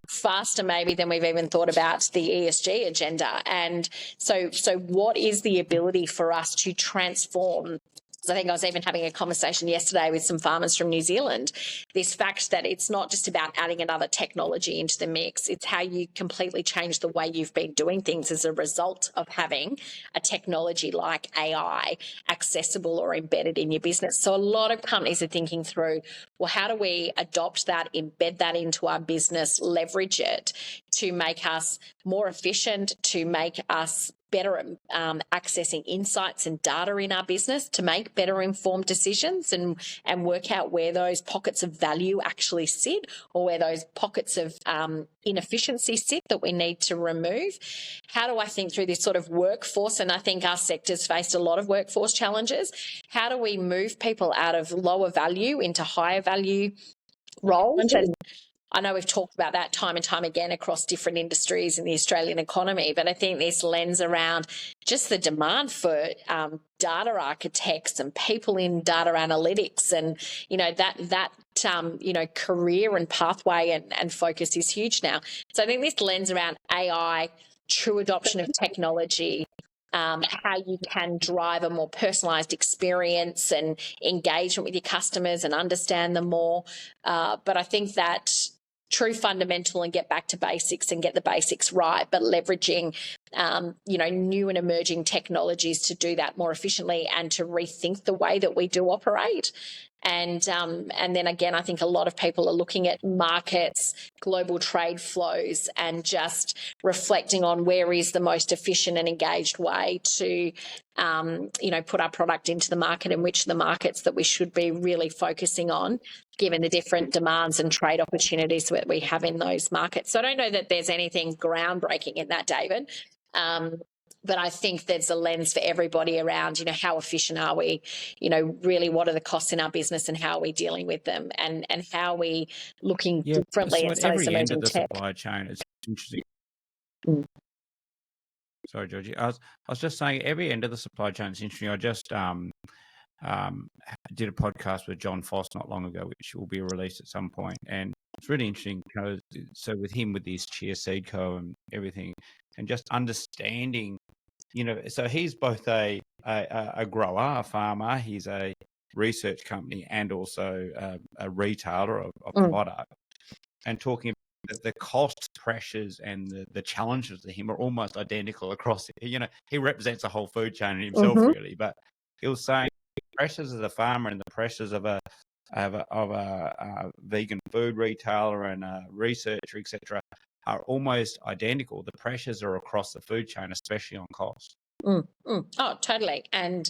S2: faster maybe than we've even thought about the ESG agenda. And so what is the ability for us to transform? So I think I was even having a conversation yesterday with some farmers from New Zealand, this fact that it's not just about adding another technology into the mix, it's how you completely change the way you've been doing things as a result of having a technology like AI accessible or embedded in your business. So a lot of companies are thinking through, well, how do we adopt that, embed that into our business, leverage it to make us more efficient, to make us better at accessing insights and data in our business to make better informed decisions and work out where those pockets of value actually sit, or where those pockets of inefficiency sit that we need to remove. How do I think through this sort of workforce? And I think our sector's faced a lot of workforce challenges. How do we move people out of lower value into higher value roles? And I know we've talked about that time and time again across different industries in the Australian economy, but I think this lens around just the demand for data architects and people in data analytics and, that career and pathway and focus is huge now. So I think this lens around AI, true adoption of technology, how you can drive a more personalised experience and engagement with your customers and understand them more. But I think that true fundamental and get back to basics and get the basics right, but leveraging, new and emerging technologies to do that more efficiently and to rethink the way that we do operate. And then again, I think a lot of people are looking at markets, global trade flows, and just reflecting on where is the most efficient and engaged way to, put our product into the market, and which are the markets that we should be really focusing on, given the different demands and trade opportunities that we have in those markets. So I don't know that there's anything groundbreaking in that, David. But I think there's a lens for everybody around, how efficient are we? Really what are the costs in our business and how are we dealing with them, and how are we looking differently at some of those emerging tech.
S1: Supply chain, it's interesting.
S2: Mm.
S1: Sorry, Georgie. I was just saying every end of the supply chain is interesting. I just did a podcast with John Foss not long ago, which will be released at some point, and it's really interesting because so with him with this Chia Seed Co and everything, and just understanding, so he's both a grower, a farmer. He's a research company and also a retailer of product, and talking about the cost pressures and the challenges to him are almost identical across it. You know, he represents a whole food chain in himself, really, but he was saying the pressures as a farmer and the pressures of a vegan food retailer and a researcher, etc., are almost identical. The pressures are across the food chain, especially on cost.
S2: Oh, totally. And,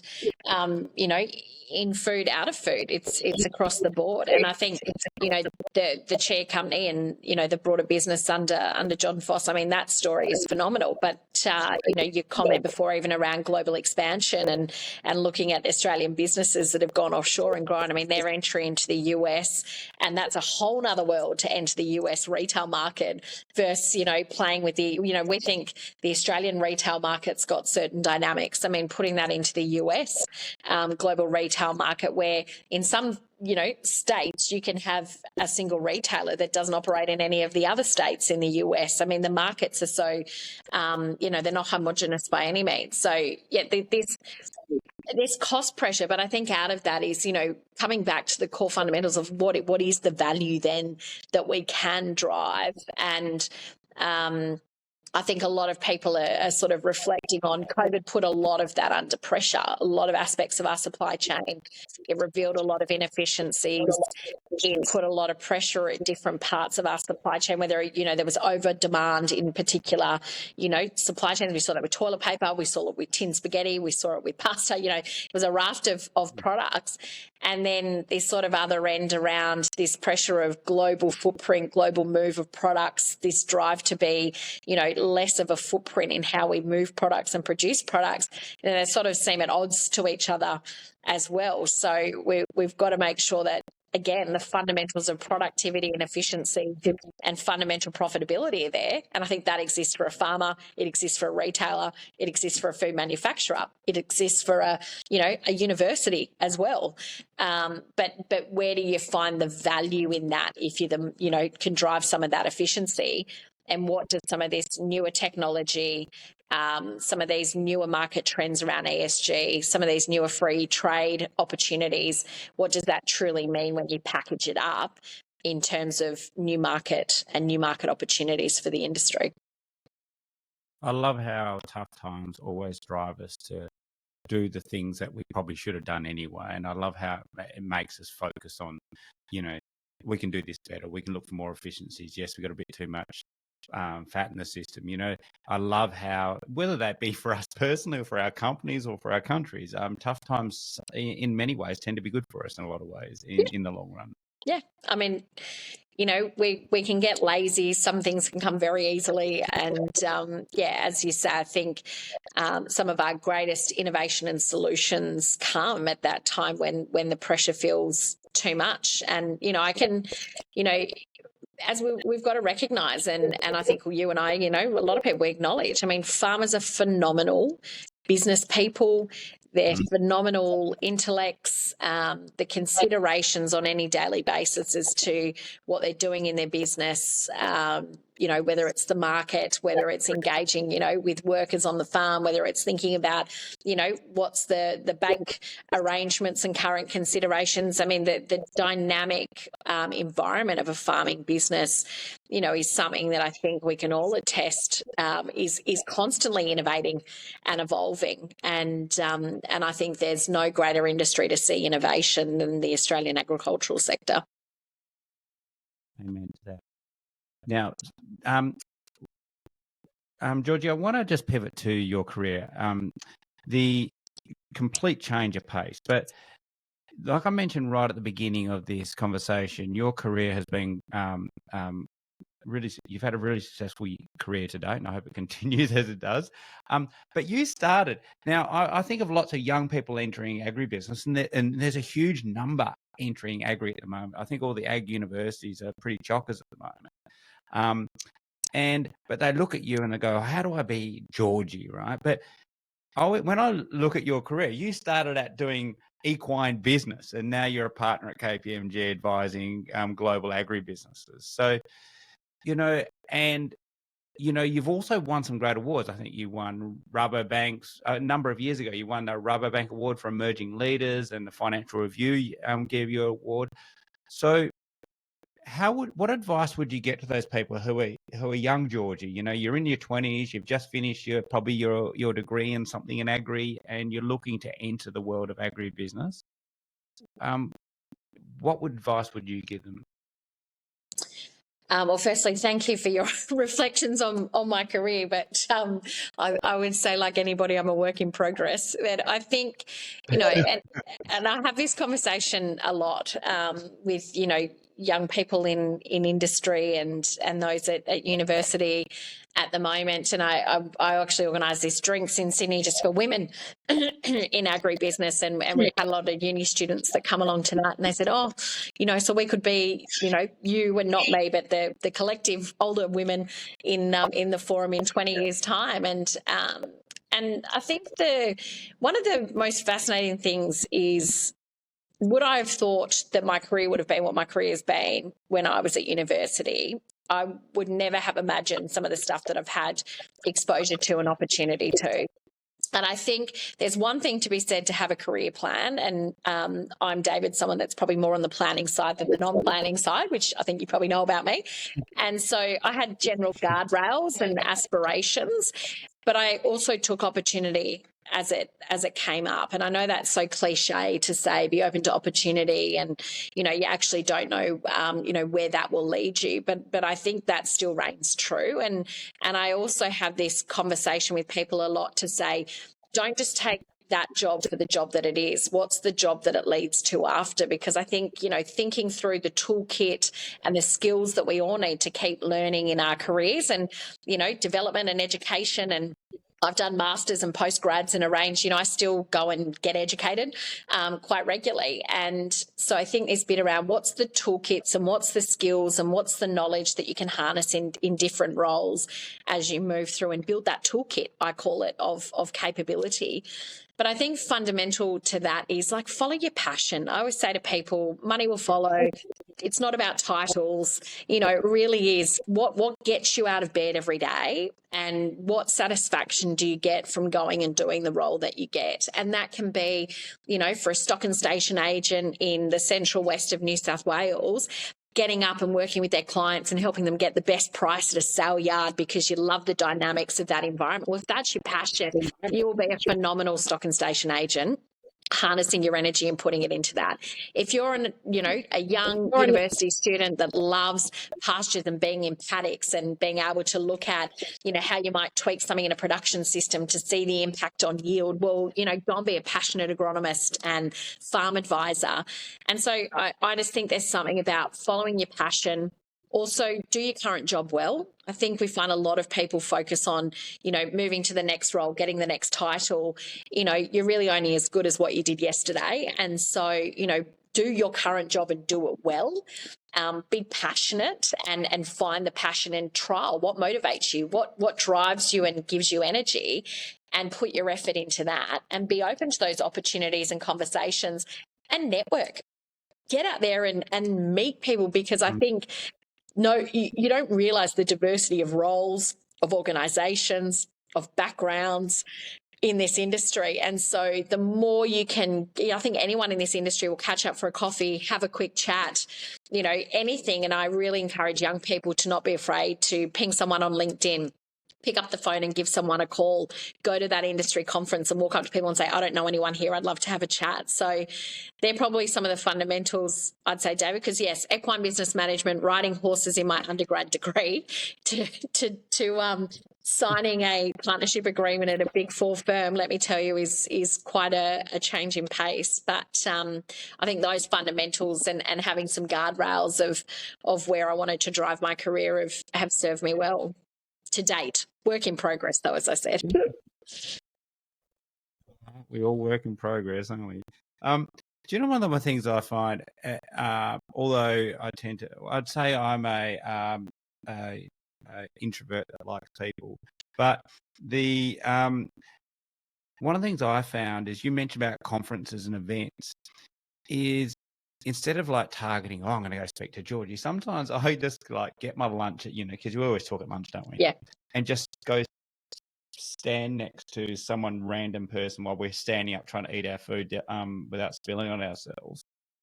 S2: you know, in food, out of food, it's across the board. And I think, you know, the chair company and, you know, the broader business under John Foss, I mean, that story is phenomenal. But, you know, your comment before even around global expansion and looking at Australian businesses that have gone offshore and grown, I mean, their entry into the US, and that's a whole nother world to enter the US retail market versus, you know, playing with the, you know, we think the Australian retail market's got certain dynamics. I mean, putting that into the US global retail market, where in some, you know, states you can have a single retailer that doesn't operate in any of the other states in the US. I mean, the markets are so, you know, they're not homogenous by any means. So yeah, there's cost pressure, but I think out of that is, you know, coming back to the core fundamentals of what is the value then that we can drive. And I think a lot of people are sort of reflecting on COVID put a lot of that under pressure, a lot of aspects of our supply chain. It revealed a lot of inefficiencies. It put a lot of pressure at different parts of our supply chain, whether, you know, there was over demand in particular, you know, supply chains. We saw that with toilet paper, we saw it with tin spaghetti, we saw it with pasta, you know, it was a raft of products. And then this sort of other end around this pressure of global footprint, global move of products, this drive to be, you know, less of a footprint in how we move products and produce products. And they sort of seem at odds to each other as well. So we've got to make sure that, again, the fundamentals of productivity and efficiency and fundamental profitability are there. And I think that exists for a farmer, it exists for a retailer, it exists for a food manufacturer, it exists for a, you know, a university as well. But where do you find the value in that if you, you know, can drive some of that efficiency? And what does some of this newer technology, some of these newer market trends around ESG, some of these newer free trade opportunities, what does that truly mean when you package it up in terms of new market and new market opportunities for the industry?
S1: I love how tough times always drive us to do the things that we probably should have done anyway. And I love how it makes us focus on, you know, we can do this better. We can look for more efficiencies. Yes, we've got a bit too much fat in the system. You know, I love how, whether that be for us personally or for our companies or for our countries, tough times in many ways tend to be good for us in a lot of ways in the long run.
S2: Yeah. I mean, you know, we can get lazy. Some things can come very easily. And yeah, as you say, I think some of our greatest innovation and solutions come at that time when the pressure feels too much. And, you know, I can, you know, as we've got to recognise, and I think you and I, you know, a lot of people acknowledge, I mean, farmers are phenomenal business people. They're phenomenal intellects. The considerations on any daily basis as to what they're doing in their business, you know, whether it's the market, whether it's engaging, you know, with workers on the farm, whether it's thinking about, you know, what's the bank arrangements and current considerations. I mean, the dynamic environment of a farming business, you know, is something that I think we can all attest is constantly innovating and evolving. And I think there's no greater industry to see innovation than the Australian agricultural sector.
S1: Amen to that. Now, Georgie, I want to just pivot to your career, the complete change of pace. But like I mentioned right at the beginning of this conversation, your career has been really, you've had a really successful career to date, and I hope it continues as it does. But you started, now I think of lots of young people entering agribusiness, and there's a huge number entering agri at the moment. I think all the ag universities are pretty chockers at the moment. But they look at you and they go, how do I be Georgie, right? But when I look at your career, you started out doing equine business, and now you're a partner at KPMG advising global agribusinesses. So, you know, and you've also won some great awards. I think you won Rabobank's a number of years ago. You won the Rabobank Award for Emerging Leaders, and the Financial Review gave you an award. So, what advice would you get to those people who are young, Georgie? You're in your 20s, you've just finished your degree in something in agri, and you're looking to enter the world of agribusiness. What advice would you give them?
S2: Well, firstly, thank you for your reflections on my career. But I would say, like anybody, I'm a work in progress. But I think, and I have this conversation a lot with, young people in industry and those at university at the moment. And I actually organise this drinks in Sydney just for women in agribusiness. And we've had a lot of uni students that come along to that, and they said, so we could be, you and not me, but the collective older women in the forum in 20 years' time. And I think one of the most fascinating things is, would I have thought that my career would have been what my career has been when I was at university? I would never have imagined some of the stuff that I've had exposure to and opportunity to. And I think there's one thing to be said to have a career plan. And I'm David, someone that's probably more on the planning side than the non-planning side, which I think you probably know about me. And so I had general guardrails and aspirations, but I also took opportunity as it came up. And I know that's so cliche to say, be open to opportunity, and you actually don't know where that will lead you, but I think that still reigns true. And I also have this conversation with people a lot to say, don't just take that job for the job that it is. What's the job that it leads to after? Because I think, thinking through the toolkit and the skills that we all need to keep learning in our careers, and development and education, and I've done masters and postgrads and arranged, I still go and get educated quite regularly. And so I think this bit around what's the toolkits and what's the skills and what's the knowledge that you can harness in different roles as you move through and build that toolkit, I call it, of capability. But I think fundamental to that is like, follow your passion. I always say to people, money will follow. It's not about titles. It really is what gets you out of bed every day, and what satisfaction do you get from going and doing the role that you get. And that can be, for a stock and station agent in the central west of New South Wales, getting up and working with their clients and helping them get the best price at a sale yard because you love the dynamics of that environment. Well, if that's your passion, you will be a phenomenal stock and station agent, harnessing your energy and putting it into that. If you're a young university student that loves pastures and being in paddocks and being able to look at, how you might tweak something in a production system to see the impact on yield, well, go and be a passionate agronomist and farm advisor. And so I just think there's something about following your passion. Also, do your current job well. I think we find a lot of people focus on, moving to the next role, getting the next title. You're really only as good as what you did yesterday. And so, do your current job and do it well. Be passionate and find the passion and trial. What motivates you? What drives you and gives you energy? And put your effort into that, and be open to those opportunities and conversations, and network. Get out there and meet people, because I think, no, you don't realise the diversity of roles, of organisations, of backgrounds in this industry. And so the more you can, I think anyone in this industry will catch up for a coffee, have a quick chat, anything. And I really encourage young people to not be afraid to ping someone on LinkedIn, pick up the phone and give someone a call, go to that industry conference and walk up to people and say, I don't know anyone here, I'd love to have a chat. So they're probably some of the fundamentals, I'd say, David, because yes, equine business management, riding horses in my undergrad degree, to signing a partnership agreement at a Big Four firm, let me tell you, is quite a change in pace. But I think those fundamentals and having some guardrails of where I wanted to drive my career have served me well to date. Work in progress, though, as I said.
S1: We all work in progress, aren't we? Do you know one of the things I find, although I'd say I'm a introvert that likes people, but one of the things I found is, you mentioned about conferences and events, is instead of like targeting, I'm going to go speak to Georgie, sometimes I just like get my lunch at, because we always talk at lunch, don't we?
S2: Yeah.
S1: And just go stand next to someone random person while we're standing up trying to eat our food without spilling on ourselves.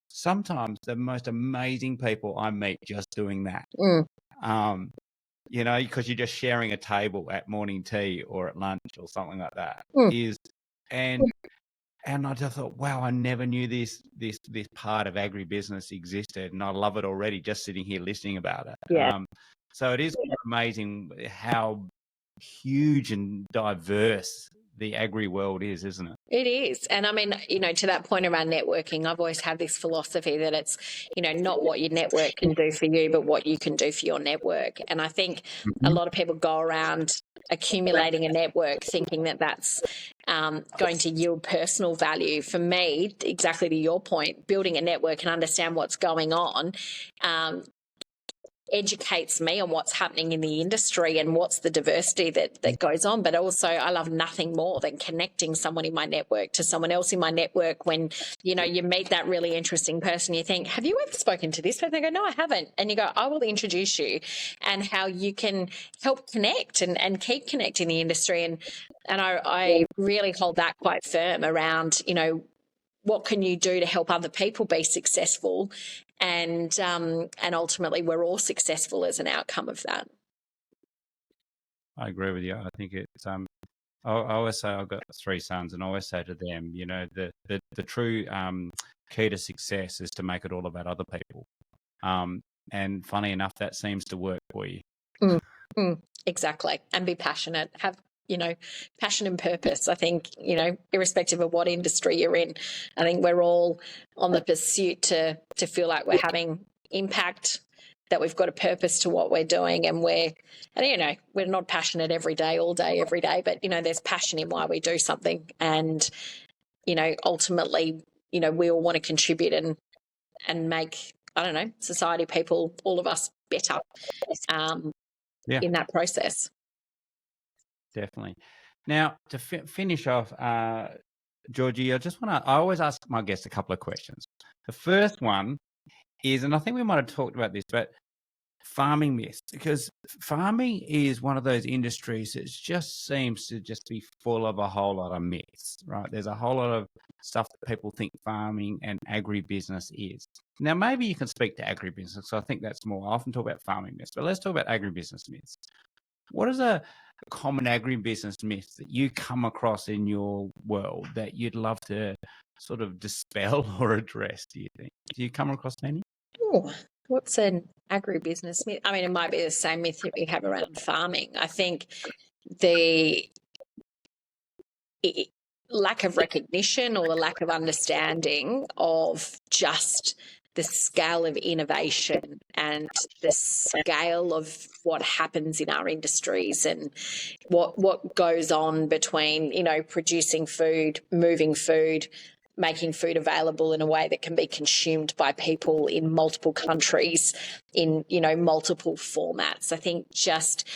S1: Sometimes the most amazing people I meet just doing that. Because you're just sharing a table at morning tea or at lunch or something like that. And I just thought, wow, I never knew this part of agribusiness existed, and I love it already just sitting here listening about it.
S2: Yeah.
S1: So it is amazing how huge and diverse the agri world is, isn't it?
S2: It is. And I mean, to that point around networking, I've always had this philosophy that it's, not what your network can do for you, but what you can do for your network. And I think a lot of people go around accumulating a network thinking that that's going to yield personal value. For me, exactly to your point, building a network and understand what's going on educates me on what's happening in the industry and what's the diversity that goes on. But also I love nothing more than connecting someone in my network to someone else in my network when, you meet that really interesting person, you think, have you ever spoken to this person? They go, no, I haven't. And you go, I will introduce you, and how you can help connect and keep connecting the industry. And I really hold that quite firm around, what can you do to help other people be successful? And ultimately, we're all successful as an outcome of that.
S1: I agree with you. I think it's I always say I've got 3 sons, and I always say to them, the true key to success is to make it all about other people. And funny enough, that seems to work for you.
S2: Exactly. And be passionate. Have passion and purpose. I think, irrespective of what industry you're in, I think we're all on the pursuit to feel like we're having impact, that we've got a purpose to what we're doing, and we're not passionate every day, all day, every day, but, there's passion in why we do something. And, ultimately, we all want to contribute and make, society, people, all of us better in that process.
S1: Definitely. Now, to finish off, Georgie, I always ask my guests a couple of questions. The first one is, and I think we might have talked about this, but farming myths, because farming is one of those industries that just seems to just be full of a whole lot of myths, right? There's a whole lot of stuff that people think farming and agribusiness is. Now, maybe you can speak to agribusiness, so I think that's more. I often talk about farming myths, but let's talk about agribusiness myths. What is a common agribusiness myth that you come across in your world that you'd love to sort of dispel or address, do you think? Do you come across many?
S2: Oh, what's an agribusiness myth? I mean, it might be the same myth that we have around farming. I think the lack of recognition or the lack of understanding of just the scale of innovation and the scale of what happens in our industries and what goes on between, producing food, moving food, making food available in a way that can be consumed by people in multiple countries in, multiple formats. I think just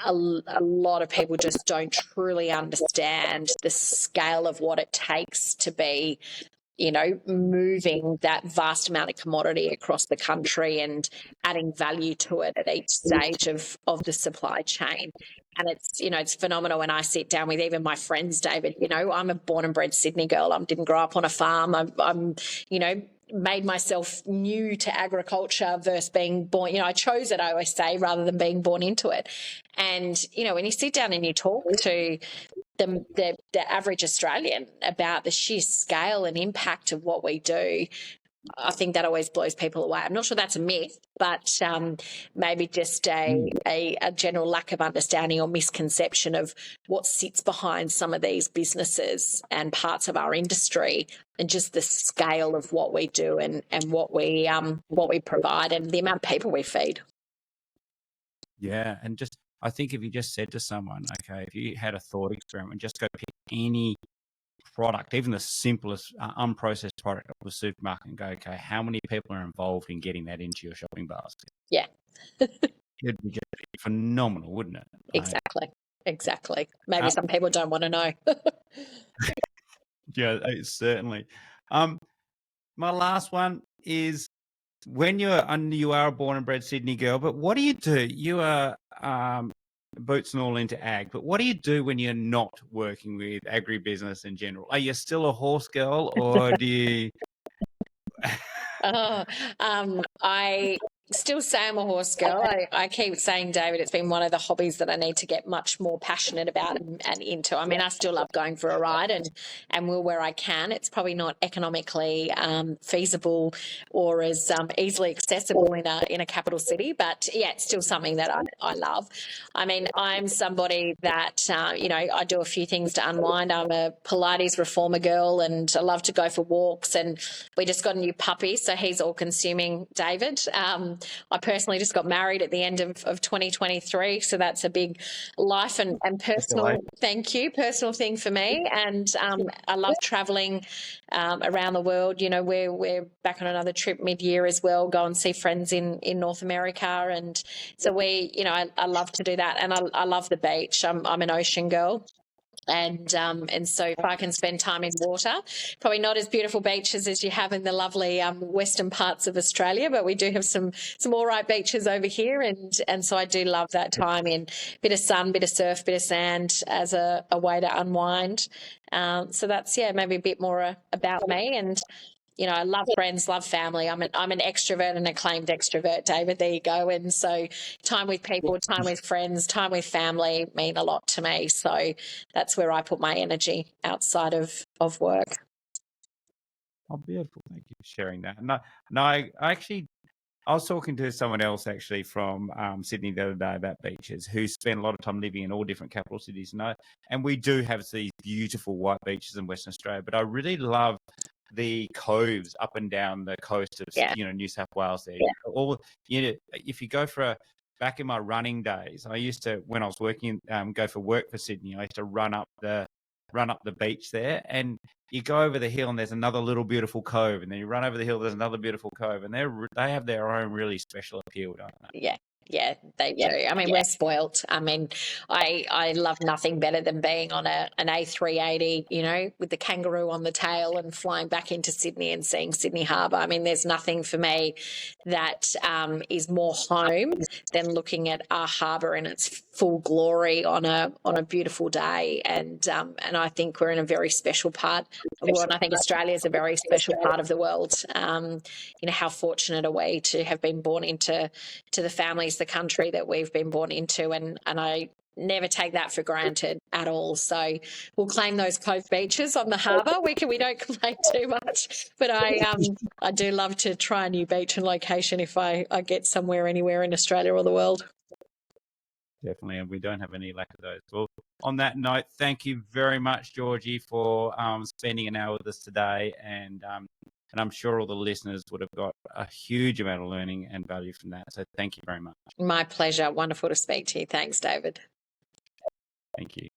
S2: a lot of people just don't truly understand the scale of what it takes to be, moving that vast amount of commodity across the country and adding value to it at each stage of the supply chain. And it's phenomenal when I sit down with even my friends, David. I'm a born and bred Sydney girl. I didn't grow up on a farm. I'm made myself new to agriculture versus being born. I chose it, I always say, rather than being born into it. And, when you sit down and you talk to the average Australian about the sheer scale and impact of what we do, I think that always blows people away. I'm not sure that's a myth, but maybe just a general lack of understanding or misconception of what sits behind some of these businesses and parts of our industry, and just the scale of what we do and what we provide and the amount of people we feed.
S1: Yeah, and just I think if you just said to someone, okay, if you had a thought experiment, just go pick any product, even the simplest unprocessed product of the supermarket, and go, okay, how many people are involved in getting that into your shopping basket?
S2: Yeah.
S1: It'd be just phenomenal, wouldn't it?
S2: Exactly. Maybe some people don't want to know.
S1: Yeah, certainly. My last one, is when you are a born and bred Sydney girl, but what do you do? You are boots and all into ag, but what do you do when you're not working with agribusiness in general? Are you still a horse girl, or do you?
S2: Oh, I still say I'm a horse girl. I keep saying, David, it's been one of the hobbies that I need to get much more passionate about and into. I mean, I still love going for a ride and will where I can. It's probably not economically feasible or as easily accessible in a capital city, but yeah, it's still something that I love. I mean, I'm somebody that, I do a few things to unwind. I'm a Pilates reformer girl and I love to go for walks, and we just got a new puppy, so he's all consuming, David. I personally just got married at the end of 2023, so that's a big life and personal, thank you, personal thing for me. And I love traveling around the world. You know, we're back on another trip mid-year as well, go and see friends in North America. And so I love to do that. And I love the beach. I'm an ocean girl. And so if I can spend time in water, probably not as beautiful beaches as you have in the lovely western parts of Australia, but we do have some all right beaches over here, and so I do love that time in bit of sun, bit of surf, bit of sand as a way to unwind. So that's maybe a bit more about me. And I love friends, love family. I'm an extrovert, an acclaimed extrovert, David. There you go. And so time with people, time with friends, time with family mean a lot to me. So that's where I put my energy outside of work.
S1: Oh, beautiful. Thank you for sharing that. No, I was talking to someone else actually from Sydney the other day about beaches, who spent a lot of time living in all different capital cities. And we do have these beautiful white beaches in Western Australia, but I really love the coves up and down the coast of New South Wales there. If you go back in my running days, I used to, when I was working, go for work for Sydney, I used to run up the beach there, and you go over the hill and there's another little beautiful cove, and then you run over the hill, there's another beautiful cove, and they have their own really special appeal, don't they?
S2: Yeah, they do. I mean, we're spoilt. I mean, I love nothing better than being on an A380, with the kangaroo on the tail and flying back into Sydney and seeing Sydney Harbour. I mean, there's nothing for me that is more home than looking at our harbour in its full glory on a beautiful day. And I think we're in a very special part of the world. And I think Australia is a very special part of the world. How fortunate are we to have been born into the families, the country that we've been born into, and I never take that for granted at all. So we'll claim those cove beaches on the harbour. We don't complain too much, but I do love to try a new beach and location if I get somewhere anywhere in Australia or the world.
S1: Definitely, and we don't have any lack of those. Well, on that note, thank you very much, Georgie, for spending an hour with us today, and I'm sure all the listeners would have got a huge amount of learning and value from that. So thank you very much.
S2: My pleasure. Wonderful to speak to you. Thanks, David.
S1: Thank you.